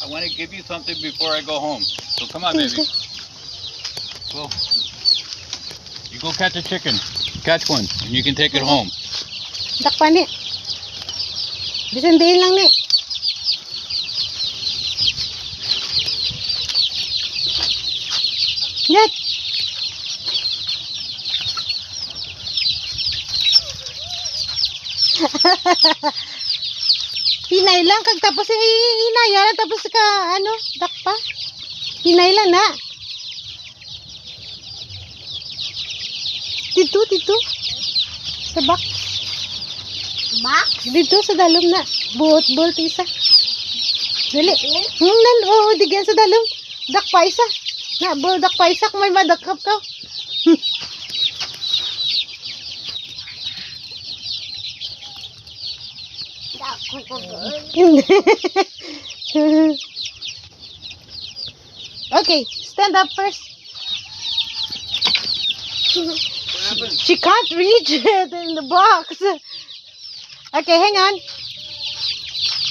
want to give you something before I go home. So come on, baby. Go. You go catch a chicken. Catch one, and you can take it home. Dakpa ni. Bisandiin lang ni. Yat. Hinay lang kag tapos hinaya tapos ka ano dakpa. Hinay lang na. Dito sa box. Dito sa dalom na buot isa. Dali. Nan digyan sa dalom. Dakpa isa. Na dakpa isa kung may madakap ka. Okay, stand up first. What happened? She can't reach it in the box. Okay, hang on.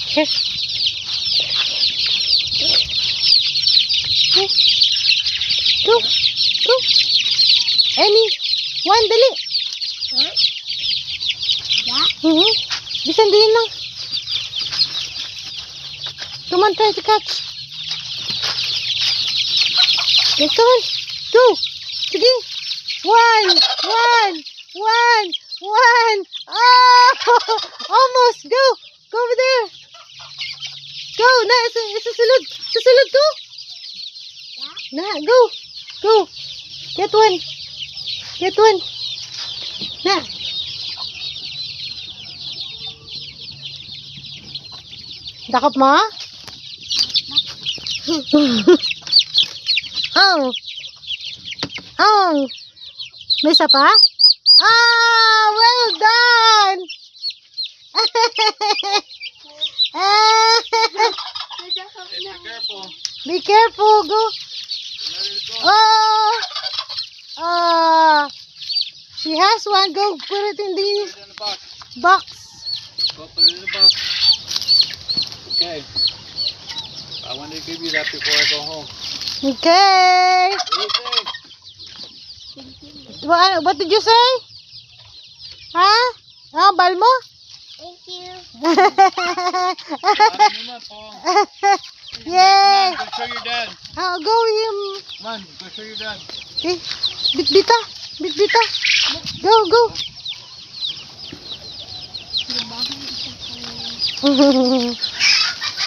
Here. Go. Any one, dali. Yeah? Bisan din lang. Come on, try to catch. Okay, come on. Go. Sige. One. Oh, almost. Go over there. Go. Na, isa sulod. Susulod ko. Na, go. Get one. Na. Dakap mo? Oh. May isa pa? Well done! Be careful. Be careful, go. Let it go. She has one. Go put it in the Put it in the box. box. Go put it in the box. Okay. I want to give you that before I go home. Okay. What do you think? What did you say? Huh? Bal mo? Thank you. Yay. Come on, go show your dad. Go him. Come on, go show your dad. Okay. Bitbita. Go.